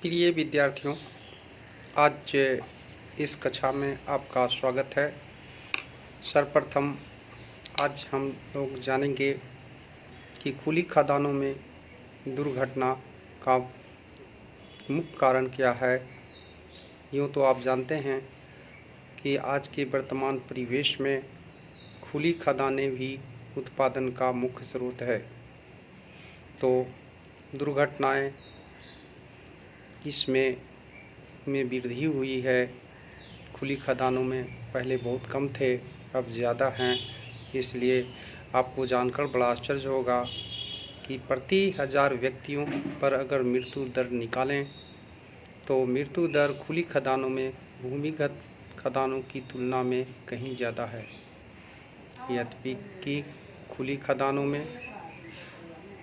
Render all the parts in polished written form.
प्रिय विद्यार्थियों, आज इस कक्षा में आपका स्वागत है। सर्वप्रथम आज हम लोग जानेंगे कि खुली खदानों में दुर्घटना का मुख्य कारण क्या है। यूँ तो आप जानते हैं कि आज के वर्तमान परिवेश में खुली खदानें भी उत्पादन का मुख्य स्रोत है। तो दुर्घटनाएं इसमें वृद्धि हुई है। खुली खदानों में पहले बहुत कम थे, अब ज़्यादा हैं। इसलिए आपको जानकर बड़ा आश्चर्य होगा कि प्रति 1000 व्यक्तियों पर अगर मृत्यु दर निकालें तो मृत्यु दर खुली खदानों में भूमिगत खदानों की तुलना में कहीं ज़्यादा है। यद्यपि कि खुली खदानों में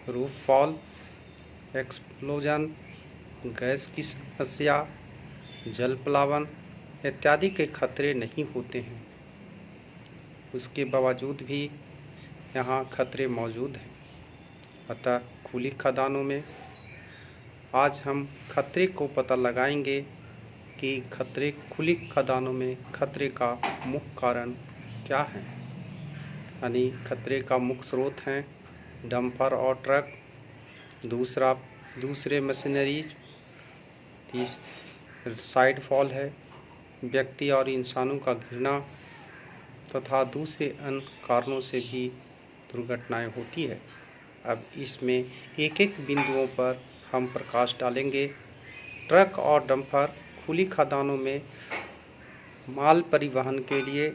रूफ फॉल, एक्सप्लोजन, गैस की समस्या, जल प्लावन इत्यादि के खतरे नहीं होते हैं। उसके बावजूद भी यहाँ खतरे मौजूद हैं। अतः खुली खदानों में आज हम खतरे को पता लगाएंगे कि खुली खदानों में खतरे का मुख्य कारण क्या है। यानी खतरे का मुख्य स्रोत हैं डंपर और ट्रक, दूसरे मशीनरीज, साइड फॉल है, व्यक्ति और इंसानों का गिरना तथा दूसरे अन्य कारणों से भी दुर्घटनाएं होती है। अब इसमें एक एक बिंदुओं पर हम प्रकाश डालेंगे। ट्रक और डंपर खुली खदानों में माल परिवहन के लिए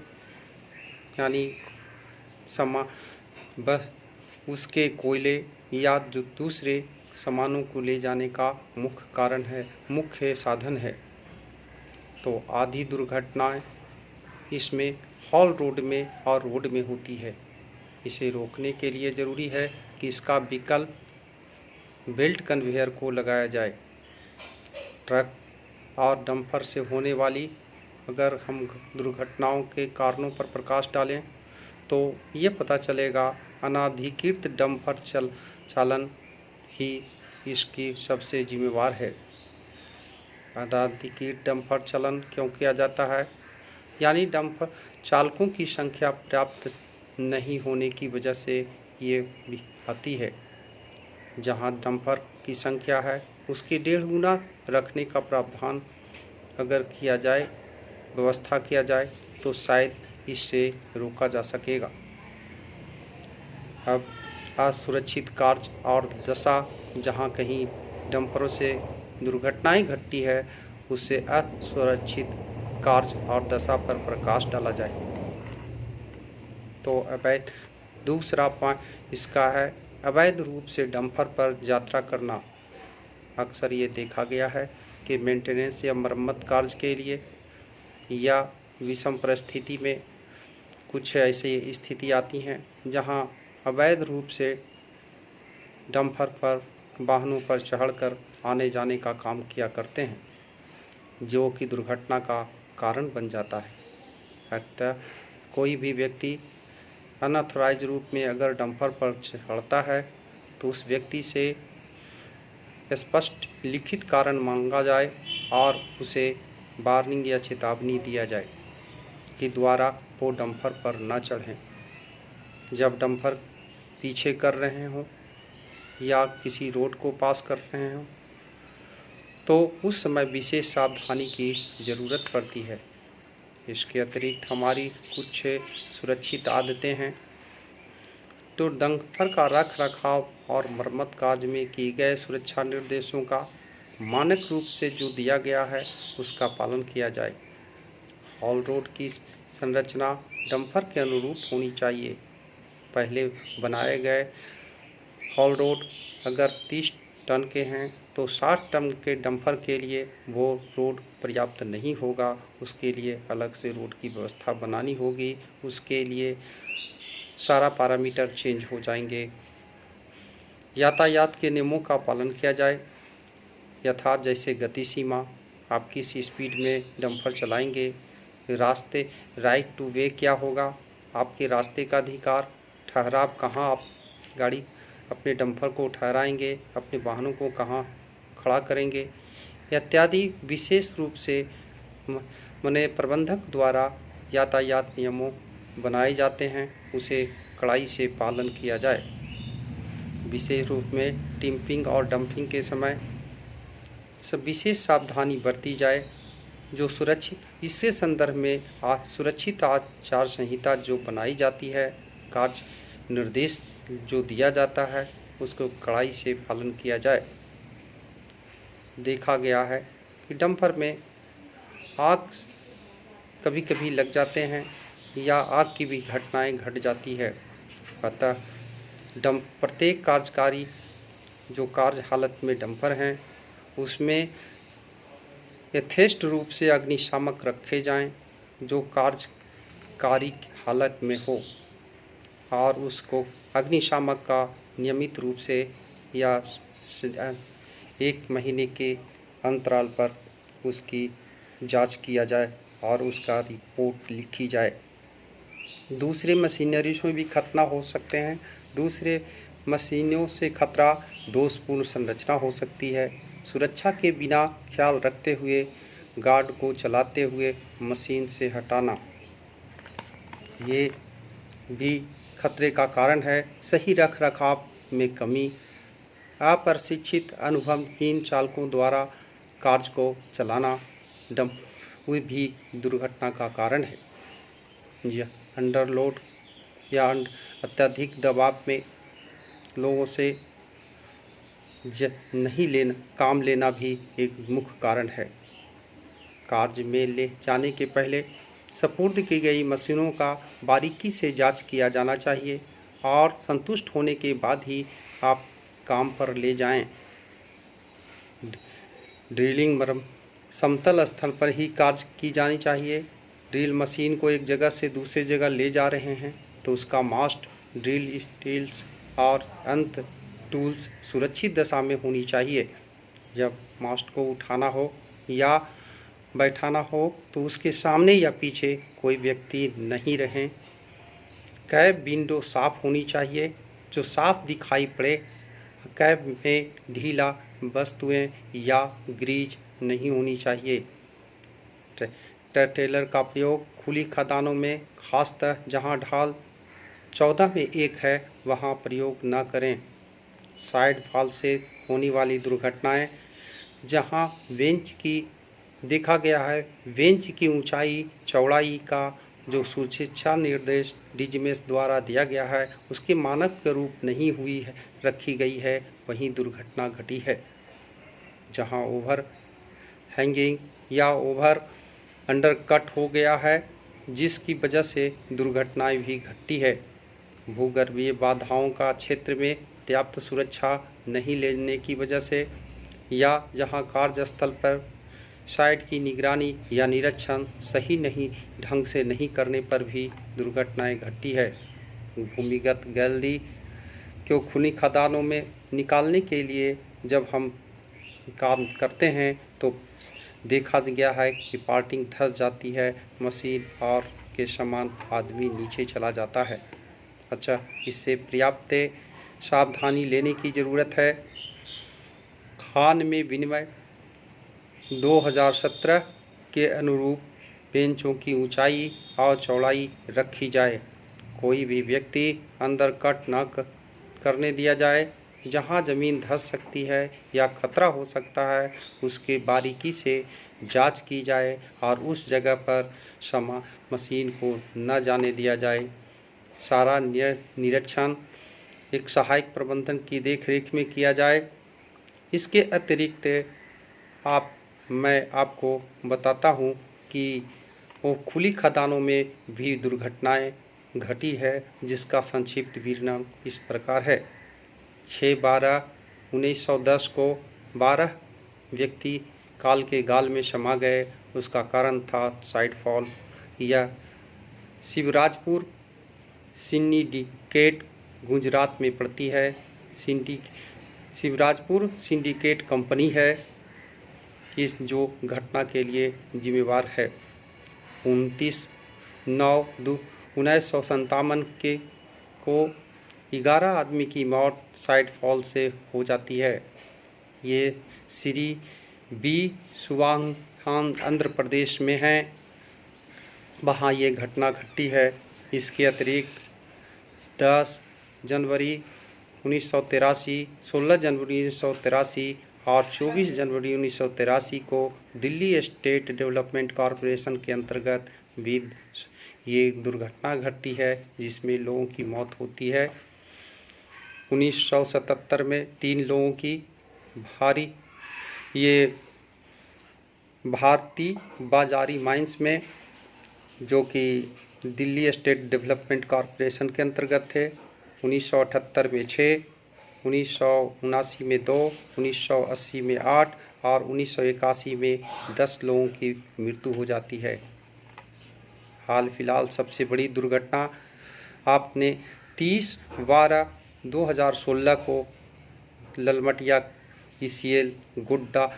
यानी उसके कोयले या जो दूसरे सामानों को ले जाने का मुख्य साधन है। तो आधी दुर्घटनाएं इसमें हॉल रोड में और रोड में होती है। इसे रोकने के लिए ज़रूरी है कि इसका विकल्प बेल्ट कन्वेयर को लगाया जाए। ट्रक और डंपर से होने वाली अगर हम दुर्घटनाओं के कारणों पर प्रकाश डालें तो ये पता चलेगा अनाधिकृत डंपर चालन ही इसकी सबसे जिम्मेवार है। अनाधिकृत डंपर चालन क्यों किया जाता है? यानी डंपर चालकों की संख्या पर्याप्त नहीं होने की वजह से ये भी आती है। जहां डंपर की संख्या है उसके 1.5 गुना रखने का प्रावधान अगर व्यवस्था किया जाए तो शायद इससे रोका जा सकेगा। अब असुरक्षित कार्य और दशा, जहां कहीं डंपरों से दुर्घटनाएं घटती है उससे असुरक्षित कार्य और दशा पर प्रकाश डाला जाए। तो दूसरा पॉइंट इसका है अवैध रूप से डंपर पर यात्रा करना। अक्सर ये देखा गया है कि मेंटेनेंस या मरम्मत कार्य के लिए या विषम परिस्थिति में कुछ ऐसी स्थिति आती हैं जहां अवैध रूप से डंपर पर वाहनों पर चढ़कर आने जाने का काम किया करते हैं, जो कि दुर्घटना का कारण बन जाता है। अतः कोई भी व्यक्ति अनऑथराइज रूप में अगर डंपर पर चढ़ता है तो उस व्यक्ति से स्पष्ट लिखित कारण मांगा जाए और उसे वार्निंग या चेतावनी दिया जाए कि द्वारा वो डंपर पर न चढ़ें। जब डंपर पीछे कर रहे हों या किसी रोड को पास कर रहे हों तो उस समय विशेष सावधानी की ज़रूरत पड़ती है। इसके अतिरिक्त हमारी कुछ सुरक्षित आदतें हैं। तो डंपर का रख रखाव और मरम्मत कार्य में किए गए सुरक्षा निर्देशों का मानक रूप से जो दिया गया है उसका पालन किया जाए। हॉल रोड की संरचना डंपर के अनुरूप होनी चाहिए। पहले बनाए गए हॉल रोड अगर 30 टन के हैं तो 60 टन के डंपर के लिए वो रोड पर्याप्त नहीं होगा। उसके लिए अलग से रोड की व्यवस्था बनानी होगी। उसके लिए सारा पैरामीटर चेंज हो जाएंगे। यातायात के नियमों का पालन किया जाए। यथार्थ जैसे गति सीमा, आप किस स्पीड में डंपर चलाएंगे, रास्ते राइट टू वे क्या होगा, आपके रास्ते का अधिकार, ठहराव कहाँ आप गाड़ी अपने डंपर को ठहराएंगे, अपने वाहनों को कहाँ खड़ा करेंगे, इत्यादि विशेष रूप से माने प्रबंधक द्वारा यातायात नियमों बनाए जाते हैं, उसे कड़ाई से पालन किया जाए। विशेष रूप में टिपिंग और डंपिंग के समय सब विशेष सावधानी बरती जाए जो सुरक्षित इससे संदर्भ में सुरक्षित आचार संहिता जो बनाई जाती है, कार्य निर्देश जो दिया जाता है, उसको कड़ाई से पालन किया जाए। देखा गया है कि डंपर में आग कभी कभी लग जाते हैं या आग की भी घटनाएं घट जाती है। अतः प्रत्येक कार्यकारी जो कार्य हालत में डंपर हैं उसमें यथेष्ट रूप से अग्निशामक रखे जाएं जो कार्यकारी हालत में हो, और उसको अग्निशामक का नियमित रूप से या 1 महीने के अंतराल पर उसकी जांच किया जाए और उसका रिपोर्ट लिखी जाए। दूसरे मशीनरी से भी खतरा हो सकते हैं। दूसरे मशीनों से खतरा दोषपूर्ण संरचना हो सकती है। सुरक्षा के बिना ख्याल रखते हुए गार्ड को चलाते हुए मशीन से हटाना, ये भी खतरे का कारण है। सही रख रखाव में कमी, अप्रशिक्षित अनुभवहीन चालकों द्वारा कार्य को चलाना वे भी दुर्घटना का कारण है। यह अंडरलोड या अत्यधिक दबाव में लोगों से काम लेना भी एक मुख्य कारण है। कार्य में ले जाने के पहले सपुर्द की गई मशीनों का बारीकी से जांच किया जाना चाहिए और संतुष्ट होने के बाद ही आप काम पर ले जाएं। ड्रिलिंग समतल स्थल पर ही कार्य की जानी चाहिए। ड्रिल मशीन को एक जगह से दूसरी जगह ले जा रहे हैं तो उसका मास्ट, ड्रिल स्टील्स और अंत टूल्स सुरक्षित दशा में होनी चाहिए। जब मास्ट को उठाना हो या बैठाना हो तो उसके सामने या पीछे कोई व्यक्ति नहीं रहे। कैब विंडो साफ होनी चाहिए जो साफ दिखाई पड़े। कैब में ढीला वस्तुएं या ग्रीज नहीं होनी चाहिए। टेलर का प्रयोग खुली खदानों में, खासतः जहां ढाल 14 में 1 है, वहां प्रयोग न करें। साइड फॉल से होने वाली दुर्घटनाएं, जहां देखा गया है बेंच की ऊंचाई चौड़ाई का जो सुशिक्षा निर्देश डीजीएमएस द्वारा दिया गया है उसके मानक के रूप नहीं हुई है रखी गई है, वहीं दुर्घटना घटी है। जहां ओवर हैंगिंग या ओवर अंडरकट हो गया है जिसकी वजह से दुर्घटनाएं भी घटती है। भूगर्भीय बाधाओं का क्षेत्र में पर्याप्त सुरक्षा नहीं लेने की वजह से, या जहां कार्यस्थल पर साइट की निगरानी या निरीक्षण सही नहीं ढंग से नहीं करने पर भी दुर्घटनाएं घटती है। भूमिगत गैलरी को खुली खदानों में निकालने के लिए जब हम काम करते हैं तो देखा गया है कि पार्टिंग धंस जाती है, मशीन और के समान आदमी नीचे चला जाता है। अच्छा, इससे पर्याप्त सावधानी लेने की ज़रूरत है। खान में विनिमय 2017 के अनुरूप बेंचों की ऊंचाई और चौड़ाई रखी जाए। कोई भी व्यक्ति अंदर कट न करने दिया जाए। जहां ज़मीन धंस सकती है या खतरा हो सकता है उसके बारीकी से जांच की जाए और उस जगह पर मशीन को न जाने दिया जाए। सारा निरीक्षण एक सहायक प्रबंधन की देखरेख में किया जाए। इसके अतिरिक्त मैं आपको बताता हूँ कि वो खुली खदानों में भी दुर्घटनाएं घटी है जिसका संक्षिप्त विवरण इस प्रकार है। 6/12/1910 को 12 व्यक्ति काल के गाल में समा गए। उसका कारण था साइड फॉल। या शिवराजपुर सिंडिकेट गुजरात में पड़ती है। शिवराजपुर सिंडिकेट कंपनी है इस जो घटना के लिए जिम्मेवार है। 29/9/1957 को 11 आदमी की मौत साइड फॉल से हो जाती है। ये श्री बी सुवांखान आंध्र प्रदेश में है, वहाँ ये घटना घटी है। इसके अतिरिक्त 10 जनवरी 1983, 16 जनवरी 1983 और 24 जनवरी 1983 को दिल्ली स्टेट डेवलपमेंट कॉरपोरेशन के अंतर्गत भी ये दुर्घटना घटती है जिसमें लोगों की मौत होती है। 1977 में 3 लोगों की भारती बाजारी माइंस में, जो कि दिल्ली स्टेट डेवलपमेंट कॉरपोरेशन के अंतर्गत थे। 1978 में 6, 1979 में 2, 1980 में 8 और 1981 में 10 लोगों की मृत्यु हो जाती है। हाल फिलहाल सबसे बड़ी दुर्घटना आपने 30/12/2016 को ललमटिया ECL गोड्डा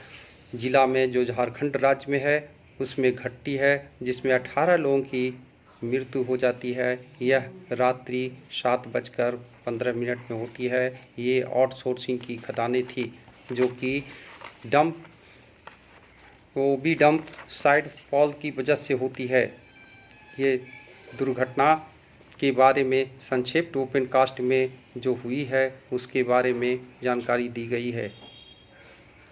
ज़िला में, जो झारखंड राज्य में है, उसमें घटती है, जिसमें 18 लोगों की मृत्यु हो जाती है। यह रात्रि 7:15 में होती है। ये आउटसोर्सिंग की खदानें थी, जो कि डंप साइड फॉल की वजह से होती है। ये दुर्घटना के बारे में संक्षिप्त ओपन कास्ट में जो हुई है उसके बारे में जानकारी दी गई है।